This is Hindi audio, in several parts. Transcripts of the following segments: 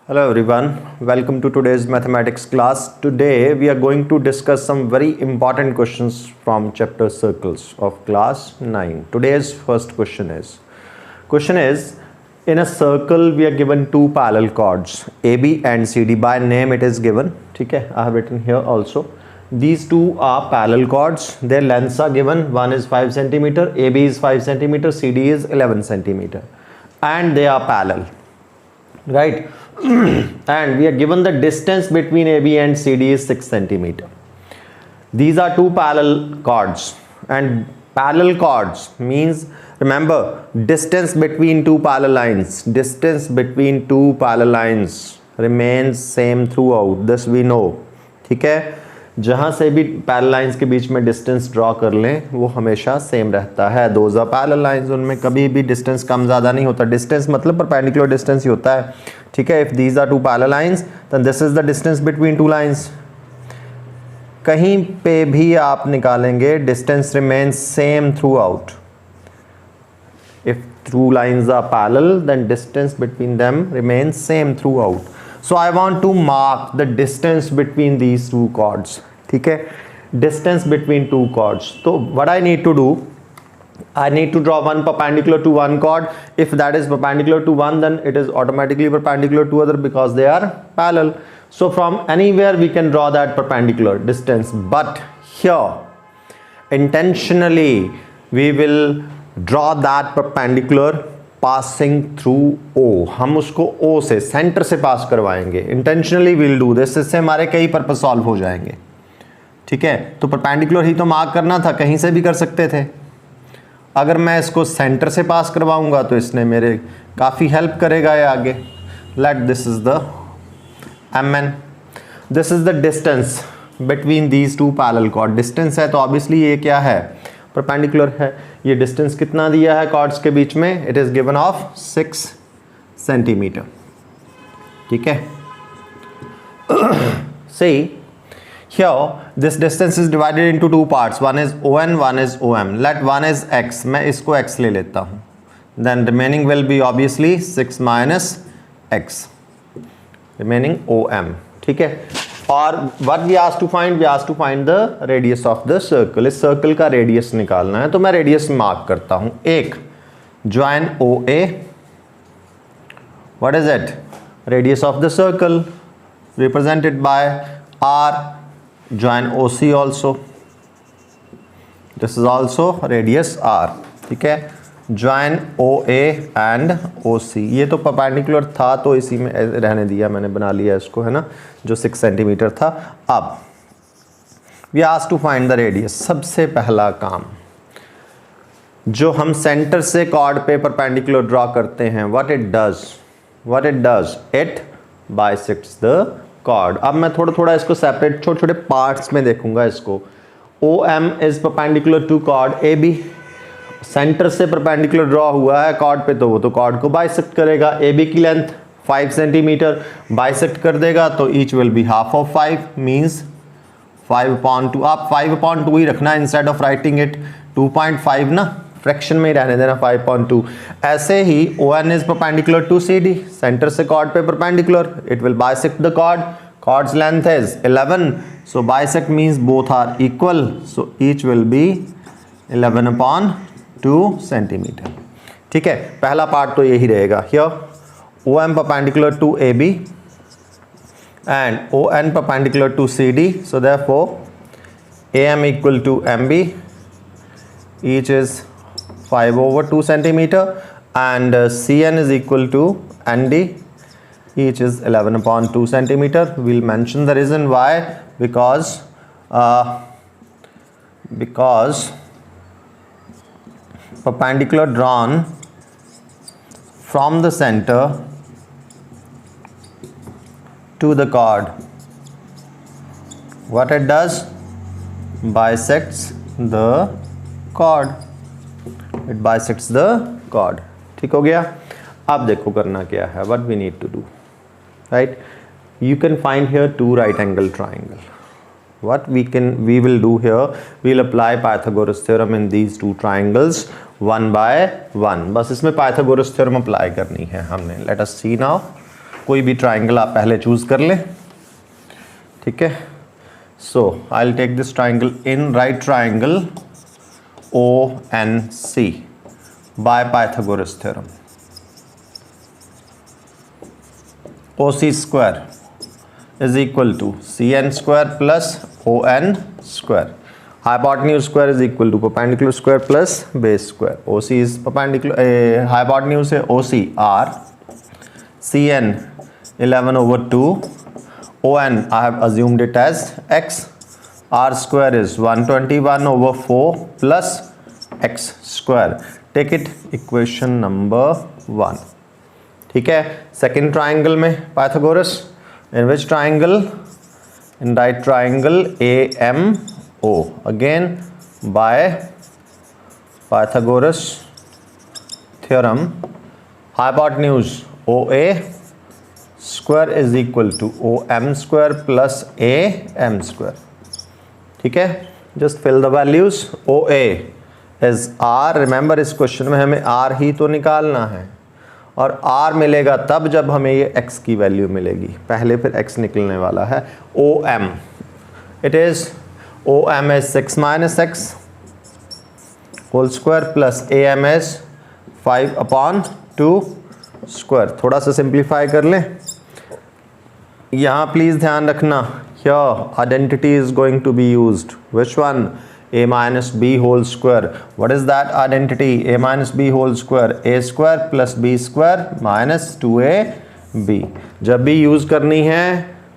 Hello everyone, welcome to today's mathematics class. Today we are going to discuss some very important questions from chapter circles of class 9. Today's first question is in a circle we are given two parallel chords AB and CD. By name it is given. Okay, I have written here also. These two are parallel chords. Their lengths are given. One is 5 centimeter, AB is 5 centimeter, CD is 11 centimeter, and they are parallel, right? And we are given the distance between AB and CD is 6 centimeter. These are two parallel chords, and parallel chords means, remember, distance between two parallel lines remains same throughout. This we know. ठीक है, जहां से भी पैरेलल लाइंस के बीच में डिस्टेंस ड्रॉ कर लें वो हमेशा सेम रहता है. दोज आर पैरेलल लाइंस, उनमें कभी भी डिस्टेंस कम ज़्यादा नहीं होता. डिस्टेंस मतलब परपेंडिकुलर डिस्टेंस ही होता है. ठीक है, if these are two parallel lines then this is the distance between two lines. कहीं पे भी आप निकालेंगे distance remains same throughout. If two lines are parallel then distance between them remains same throughout. So I want to mark the distance between these two chords. ठीक है, distance between two chords. So what I need to do, I need to draw one perpendicular to one chord. If that is perpendicular to one, then it is automatically perpendicular to other because they are parallel. So from anywhere we can draw that perpendicular distance. But here intentionally we will draw that perpendicular passing through O. हम उसको ओ से, सेंटर से पास करवाएंगे. इंटेंशनली विल डू दिस, इससे हमारे कई पर्पस सॉल्व हो जाएंगे. ठीक है, तो परपेंडिकुलर ही तो मार्क करना था, कहीं से भी कर सकते थे. अगर मैं इसको सेंटर से पास करवाऊंगा तो इसने मेरे काफ़ी हेल्प करेगा ये आगे. Let this is the M N. This is the distance between these two parallel chord. Distance है तो ऑब्वियसली ये क्या है, परपेंडिकुलर है. ये डिस्टेंस कितना दिया है कॉर्ड्स के बीच में, it is given of 6 centimetre. ठीक है, see here this distance is divided into two parts. One is ON, one is OM. Let one is x, मैं इसको x ले लेता हूं. Then remaining will be obviously 6 minus x, remaining OM. ठीक है, और what we asked to find, we asked to find the radius of the circle. इस सर्कल का रेडियस निकालना है, तो मैं रेडियस मार्क करता हूं. एक join OA, what is it, radius of the circle represented by R. Join OC also, this is also radius R. ठीक है, ज्वाइन OA एंड OC. ये तो परपेंडिकुलर था तो इसी में रहने दिया, मैंने बना लिया इसको, है ना, जो 6 सेंटीमीटर था. अब we asked to find the radius. सबसे पहला काम जो हम सेंटर से कॉर्ड पे परपेंडिकुलर ड्रॉ करते हैं, what it does, it bisects the chord. अब मैं थोड़ा थोड़ा इसको सेपरेट छोटे छोटे पार्ट्स में देखूंगा इसको. OM is perpendicular to chord AB. Centre से परपेंडिकुलर ड्रॉ हुआ है कॉर्ड पे, तो वो तो कॉर्ड को बाइसेक्ट करेगा. AB की लेंथ 5 सेंटीमीटर, बाइसेक्ट कर देगा तो each will be half of 5, means 5/2. आप 5/2 ही रखना इंस्टेड ऑफ राइटिंग इट 2.5 ना, फ्रैक्शन में ही रहने देना 5/2. ऐसे ही ON is perpendicular to CD. Centre से कॉर्ड पे perpendicular, it will bisect the chord. Chords length is 11, so bisect means both are equal, so each will be 11/2 centimetre. ठीक है, पहला पार्ट तो यही रहेगा. Here OM perpendicular to AB and ON perpendicular to CD, so therefore AM equal to MB, each is 5/2 centimeter, and CN is equal to ND, each is 11/2 centimeter. We'll mention the reason why, because perpendicular drawn from the center to the chord, what it does, bisects the chord. It bisects the chord. ठीक हो गया. अब देखो करना क्या है, what we need to do, right? You can find here two right angle triangle. What we will do here, we'll apply Pythagoras theorem in these two triangles one by one. बस इसमें Pythagoras theorem apply करनी है हमने. Let us see now. कोई भी ट्राइंगल आप पहले चूज कर लें, ठीक है। So I will take this triangle in right triangle ONC by Pythagoras theorem. OC square is equal to CN square plus ON square. Hypotenuse square is equal to perpendicular square plus base square. OC is perpendicular, hypotenuse है OC R, CN 11/2, ON I have assumed it as X, R square is 121/4 plus X square. Take it equation number 1, ठीक है। सेकेंड ट्राइंगल में Pythagoras, in which triangle? In right triangle AMO, again by Pythagoras theorem, hypotenuse OA square is equal to OM square plus AM square, ठीक है। just fill the values. OA is R, remember इस क्वेश्चन में हमें R ही तो निकालना है, और R मिलेगा तब जब हमें ये X की वैल्यू मिलेगी, पहले फिर X निकलने वाला है। OM, इट इज OM is 6 minus X whole square plus AM is 5/2 square. थोड़ा सा सिंप्लीफाई कर लें, यहाँ प्लीज ध्यान रखना, here identity is going to be used. Which one? A minus B whole square. What is that identity? A minus B whole square. A square plus B square minus 2AB. जब भी यूज करनी है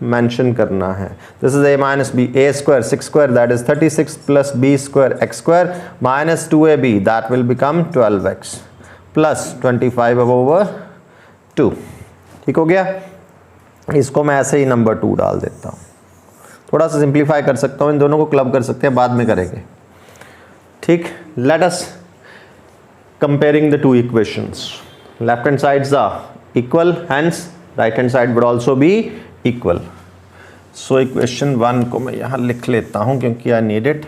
मेंशन करना है। This is A minus B. A square 6 square that is 36 plus B square X square minus 2AB that will become 12X plus 25/2। ठीक हो गया। इसको मैं ऐसे ही नंबर 2 डाल देता हूँ। थोड़ा सा सिंप्लीफाई कर सकता हूँ, इन दोनों को क्लब कर सकते हैं, बाद में करेंगे, ठीक। Let us comparing the two equations. Left hand sides are equal, hence right hand side would also be equal. So equation 1 को मैं यहाँ लिख लेता हूँ क्योंकि I need it.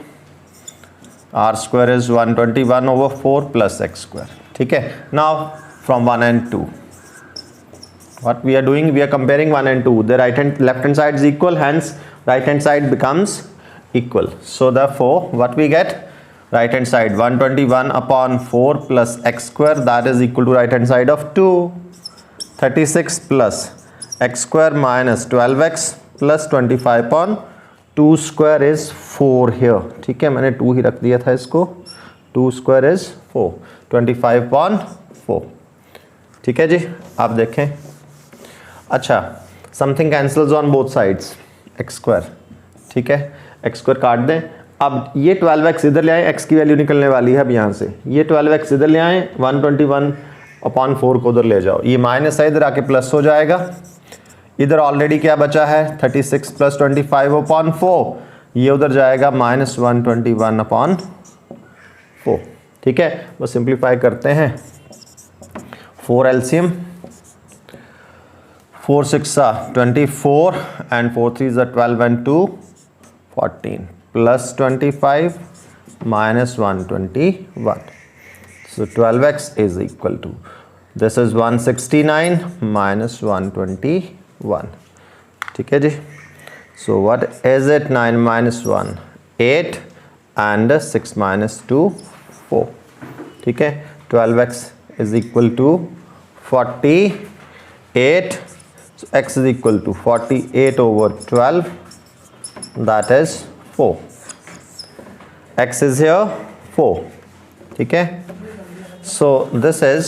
R square is 121/4 plus X square, ठीक है। Now from 1 and 2, what we are doing, we are comparing 1 and 2. The left hand side is equal, hence right hand side becomes equal. So therefore what we get, right hand side 121/4 plus X square, that is equal to right hand side of 2, 36 plus X square minus 12X plus 25/2 square is 4 here, ठीक है। मैंने 2 ही रख दिया था इसको, 2 square is 4, 25/4, ठीक है जी। आप देखें, अच्छा, something cancels on both sides, x square, ठीक है। एक्स स्क्वायर काट दें। अब ये 12x इधर ले आए, x की वैल्यू निकलने वाली है अब यहाँ से, ये 12x इधर ले आए, 121/4 को उधर ले जाओ, ये माइनस है, इधर आके प्लस हो जाएगा। इधर ऑलरेडी क्या बचा है, 36 प्लस 25/4, ये उधर जाएगा माइनस 121/4, ठीक है। बस सिंप्लीफाई करते हैं, 4 LCM, 4 6 24 and 4 3 12 and 2 14 plus 25 minus 121. So 12x is equal to, this is 169 minus 121, ठीक है जी। So what is it? 9 minus 1 8 and 6 minus 2 4, ठीक है। 12x is equal to 48, so x is equal to 48/12, that is 4, x is here 4, ठीक है। So this is,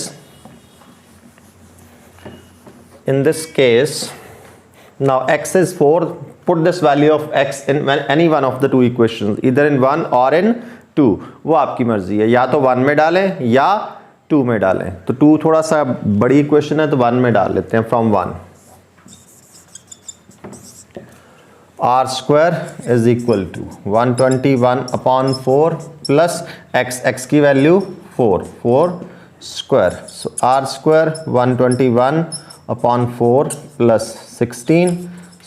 in this case, now x is 4, put this value of x in any one of the two equations, either in 1 or in 2, वो आपकी मर्जी है, या तो 1 में डालें या 2 में डालें। तो 2 थोड़ा सा बड़ी इक्वेशन है तो 1 में डाल लेते हैं, from 1। R square is equal to 121/4 plus x की value 4 square, so R square 121/4 plus 16,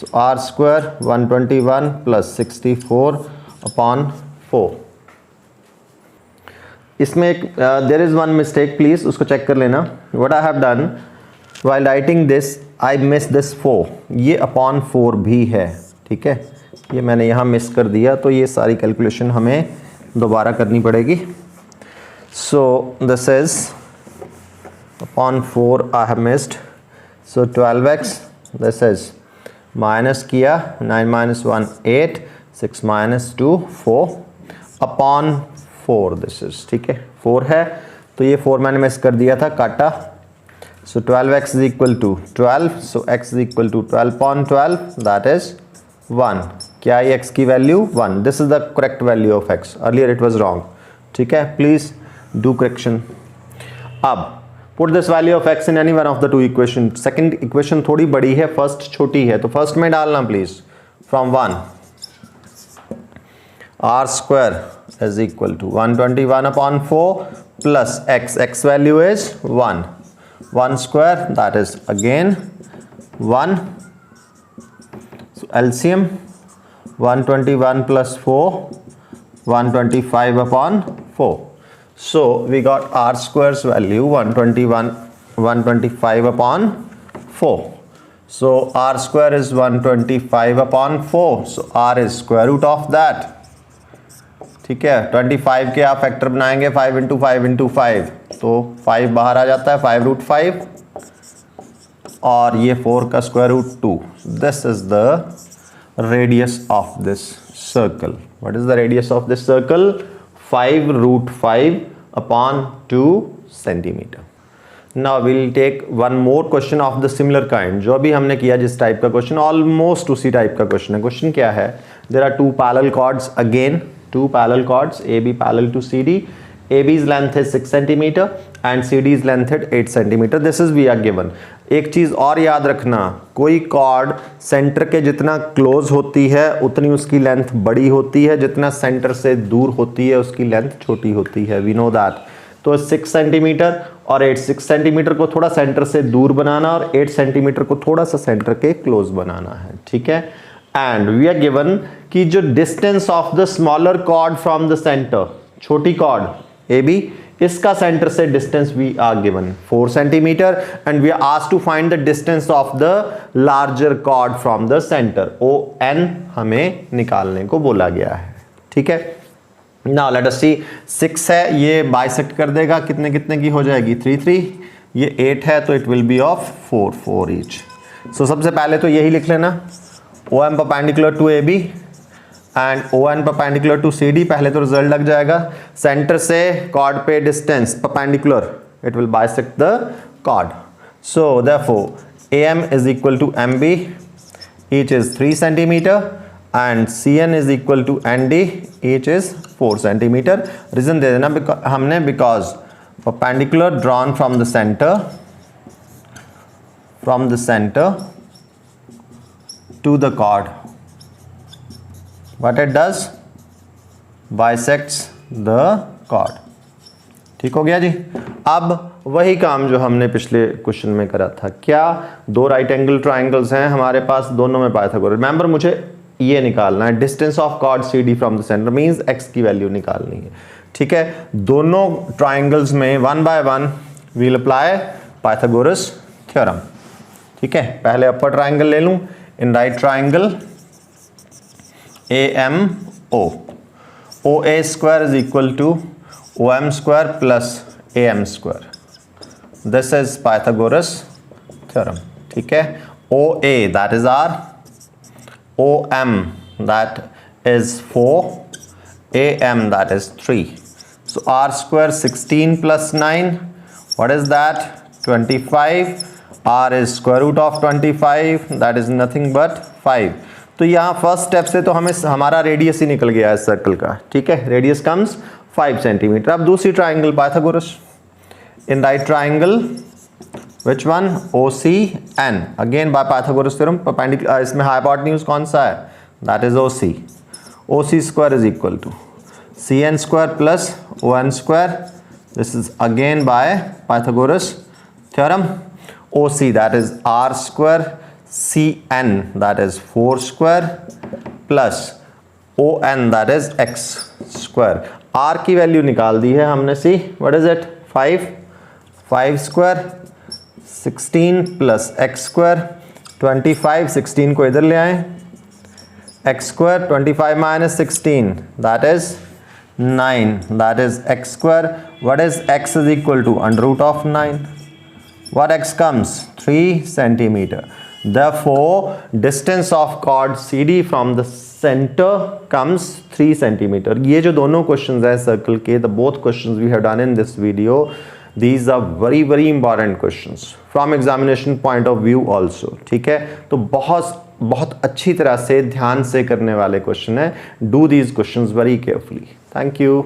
so R square 121 plus 64/4। इसमें एक there is one mistake, please उसको चेक कर लेना। What I have done, while writing this I miss this 4, ये अपॉन 4 भी है, ठीक है, ये मैंने यहाँ मिस कर दिया, तो ये सारी कैलकुलेशन हमें दोबारा करनी पड़ेगी. So this is upon 4 I have missed, so 12x, this is minus किया, 9 minus 1 8, 6 minus 2 4 upon 4 this is, ठीक है, 4 है, तो ये 4 मैंने मिस कर दिया था, काटा. So 12x is equal to 12, so x is equal to 12 upon 12, that is 1. क्या है x की value? 1. This is the correct value of x. Earlier it was wrong. ठीक है, please do correction. अब put this value of x in any one of the two equation. Second equation थोड़ी बड़ी है, first छोटी है, तो first में डालना please. From 1, r square is equal to 121 upon 4 plus x. X value is 1. 1 square, that is again 1. So LCM 121 plus 4, 125 upon 4. So we got r square's value 125 upon 4. So r square is 125 upon 4. So r is square root of that. ठीक है, 25 के आप फैक्टर बनाएंगे 5 इंटू 5 इंटू 5, तो 5 बाहर आ जाता है, 5 रूट 5, और ये 4 का square root 2. This is the radius of this circle. What is the radius of this circle? 5 root 5 upon 2 centimetre. Now will take one more question of the similar kind. जो भी हमने किया जिस टाइप का क्वेश्चन, ऑलमोस्ट उसी टाइप का क्वेश्चन है. क्वेश्चन क्या है? There are two parallel chords, again two parallel chords, AB parallel to CD. AB's length is 6 cm and CD's length is 8 cm. This is we are given. एक चीज़ और याद रखना, कोई कॉर्ड सेंटर के जितना क्लोज होती है उतनी उसकी लेंथ बड़ी होती है, जितना सेंटर से दूर होती है उसकी लेंथ छोटी होती है. We know that. तो 6 सेंटीमीटर और 8, 6 सेंटीमीटर को थोड़ा सेंटर से दूर बनाना और 8 सेंटीमीटर को थोड़ा सा सेंटर के क्लोज बनाना है, ठीक है. एंड वी आर गिवन कि जो distance of the smaller chord from the centre, छोटी कॉर्ड AB, इसका सेंटर से distance we are given 4 centimetre, and we are asked to find the distance of the larger chord from the centre. ON हमें निकालने को बोला गया है, ठीक है. नाउ लेट अस सी, 6 है, ये बाइसेक्ट कर देगा, कितने कितने की हो जाएगी? 3 3. ये 8 है तो it will be of 4 4 each. So सबसे पहले तो यही लिख लेना, OM perpendicular to AB and ON perpendicular to CD. पहले तो रिजल्ट लग जाएगा. सेंटर से कॉर्ड पे distance perpendicular, it will bisect the chord. So therefore AM is equal to MB, each is 3 centimeter, and CN is equal to ND, each is 4 centimeter. Reason दे देना हमने, because perpendicular drawn from the center to the chord, what it does? Bisects the chord. ठीक हो गया जी. अब वही काम जो हमने पिछले क्वेश्चन में करा था. क्या? दो राइट एंगल ट्राइंगल्स हैं हमारे पास, दोनों में पाइथागोरस. रिमेंबर मुझे ये निकालना है, distance of chord CD from the centre, means x की वैल्यू निकालनी है, ठीक है. दोनों ट्राइंगल्स में 1 by 1 will apply Pythagoras theorem, ठीक है. पहले अपर ट्राइंगल ले लूं. In right triangle AMO, OA square is equal to OM square plus AM square. This is Pythagoras theorem, ठीक है. OA that is R, OM that is 4, AM that is 3. So R square 16 plus 9, what is that? 25. R is square root of 25, that is nothing but 5. तो यहाँ फर्स्ट स्टेप से तो हमें हमारा रेडियस ही निकल गया है सर्कल का, ठीक है. Radius comes 5 centimetre. अब दूसरी triangle Pythagoras. In right triangle which one? OCN, again by Pythagoras theorem. Perpendicular, इसमें हाइपोटेन्यूज कौन सा है? दैट इज OC. OC square is equal to CN square plus ON square. This is again by Pythagoras theorem. OC that is R square, CN that is 4 square plus ON that is X square. R की वैल्यू निकाल दी है हमने. C, what is it? 5 square 16 plus x square 25, 16 को इधर ले आए, x square 25 minus 16 that is 9, that is x square. What is x is equal to under root of 9. What x comes? 3 centimeter. Therefore, distance of chord CD from the center comes 3 centimeter. ये जो दोनों questions हैं circle के, the both questions we have done in this video, these are very important questions from examination point of view also. ठीक है, तो बहुत अच्छी तरह से ध्यान से करने वाले question हैं. Do these questions very carefully. Thank you.